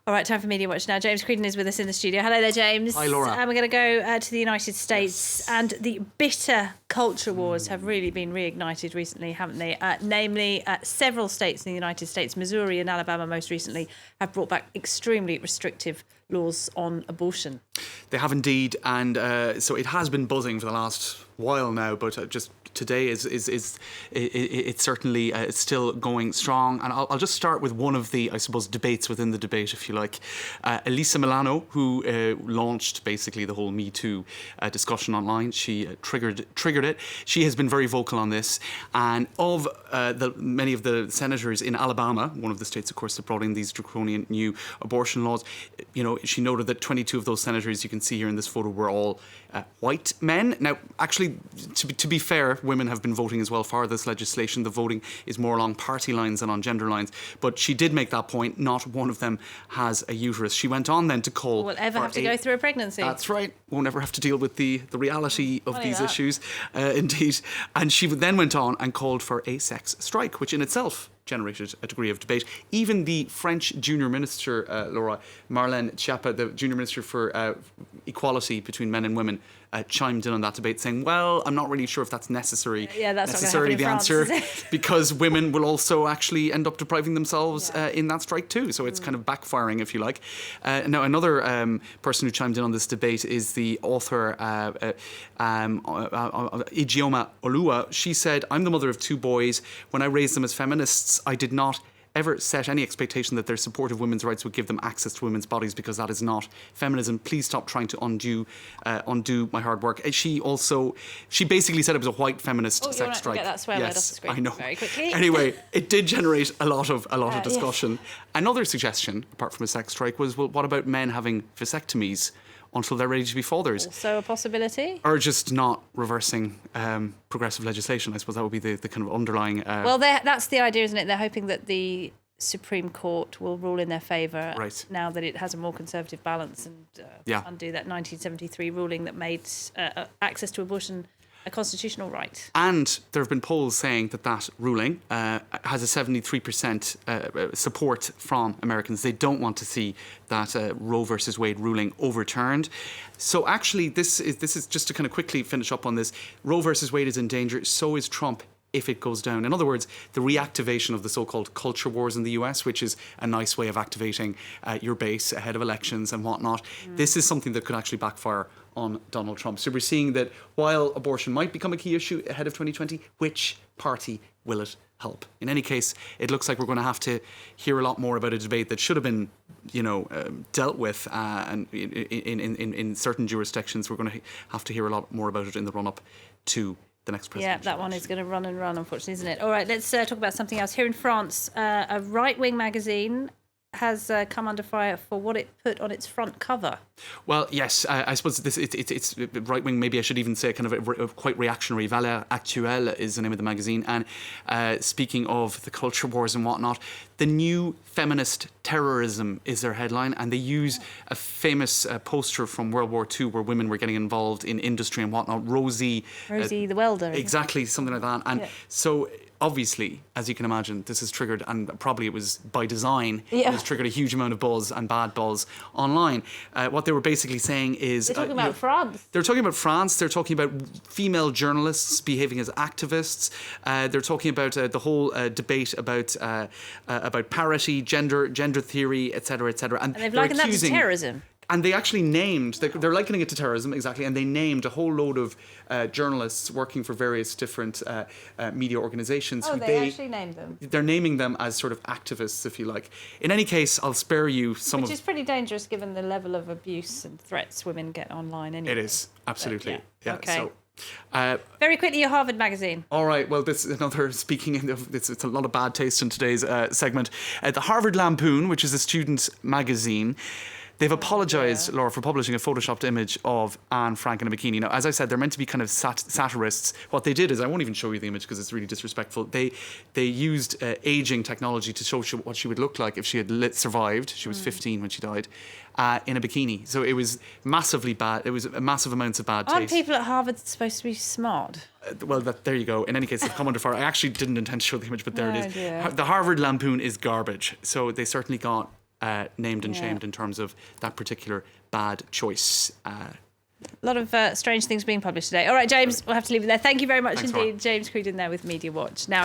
All right, time for Media Watch now. James Creedon is with us in the studio. Hello there, James. Hi, Laura. And we're going to go to the United States. Yes. And the bitter culture wars have really been reignited recently, haven't they? Namely, several states in the United States, Missouri and Alabama most recently, have brought back extremely restrictive laws on abortion. They have indeed, and so it has been buzzing for the last while now, but just today is certainly it's still going strong. And I'll just start with one of the, I suppose, debates within the debate, if you like. Elisa Milano, who launched basically the whole Me Too discussion online, she triggered it. She has been very vocal on this, and of many of the senators in Alabama, one of the states, of course, that brought in these draconian new abortion laws, you know, she noted that 22 of those senators, you can see here in this photo, were all white men. Now, actually, to be fair, women have been voting as well for this legislation. The voting is more along party lines than on gender lines. But she did make that point. Not one of them has a uterus. She went on then to call... Will ever have to go through a pregnancy. That's right. Won't ever have to deal with the reality of these issues. Indeed. And she then went on and called for a sex strike, which in itself generated a degree of debate. Even the French junior minister, Laura, Marlène Schiappa, the junior minister for equality between men and women, chimed in on that debate, saying, well, I'm not really sure if that's necessarily the answer, because women will also actually end up depriving themselves in that strike too. So it's kind of backfiring, if you like. Now, another person who chimed in on this debate is the author Ijeoma Oluwa. She said, I'm the mother of two boys. When I raised them as feminists, I did not ever set any expectation that their support of women's rights would give them access to women's bodies, because that is not feminism. Please stop trying to undo my hard work. She basically said it was a white feminist sex strike. Get that swear word off the Yes, screen I know. very quickly. Anyway, it did generate a lot of discussion. Yes. Another suggestion, apart from a sex strike, was, well, what about men having vasectomies until they're ready to be fathers? Also a possibility. Or just not reversing progressive legislation. I suppose that would be the kind of underlying... Well, that's the idea, isn't it? They're hoping that the Supreme Court will rule in their favour now that it has a more conservative balance and undo that 1973 ruling that made access to abortion a constitutional right. And there have been polls saying that ruling has a 73% support from Americans. They don't want to see that Roe versus Wade ruling overturned. So actually, this is just to kind of quickly finish up on this. Roe versus Wade is in danger. So is Trump, if it goes down. In other words, the reactivation of the so-called culture wars in the US, which is a nice way of activating your base ahead of elections and whatnot. This is something that could actually backfire on Donald Trump. So we're seeing that while abortion might become a key issue ahead of 2020, which party will it help? In any case, it looks like we're going to have to hear a lot more about a debate that should have been, dealt with, and in certain jurisdictions. We're going to have to hear a lot more about it in the run-up to the next presidential that one is going to run and run, unfortunately, isn't it? All right, let's talk about something else. Here in France, a right-wing magazine has come under fire for what it put on its front cover. Well, yes, I suppose it's right-wing. Maybe I should even say kind of a quite reactionary. Valeurs Actuelles is the name of the magazine. And speaking of the culture wars and whatnot, the new feminist terrorism is their headline. And they use a famous poster from World War II where women were getting involved in industry and whatnot. Rosie the welder. Exactly, something like that. And so... obviously, as you can imagine, this has triggered, and probably it was by design, it has triggered a huge amount of buzz and bad buzz online. What they were basically saying is... They're talking about France. They're talking about France. They're talking about female journalists behaving as activists. They're talking about the whole debate about parity, gender theory, etc., etc. And they've likened that to terrorism. And they actually named, they're likening it to terrorism, exactly, and they named a whole load of journalists working for various different media organisations. Oh, they actually named them? They're naming them as sort of activists, if you like. In any case, I'll spare you some Which is pretty dangerous given the level of abuse and threats women get online anyway. It is, absolutely. But, okay. So, very quickly, your Harvard magazine. All right. Well, this is another speaking of it's a lot of bad taste in today's segment. The Harvard Lampoon, which is a student magazine. They've apologised, Laura, for publishing a photoshopped image of Anne Frank in a bikini. Now, as I said, they're meant to be kind of satirists. What they did is, I won't even show you the image because it's really disrespectful. They used ageing technology to show what she would look like if she had survived. She was 15 when she died. In a bikini. So it was massively bad. It was massive amounts of bad taste. Aren't people at Harvard supposed to be smart? Well, there you go. In any case, they've come under fire. I actually didn't intend to show the image, but there it is. Dear. The Harvard Lampoon is garbage. So they certainly got named and shamed in terms of that particular bad choice. A lot of strange things being published today. All right, James, we'll have to leave it there. Thank you very much indeed. James Creedon there with Media Watch. Now,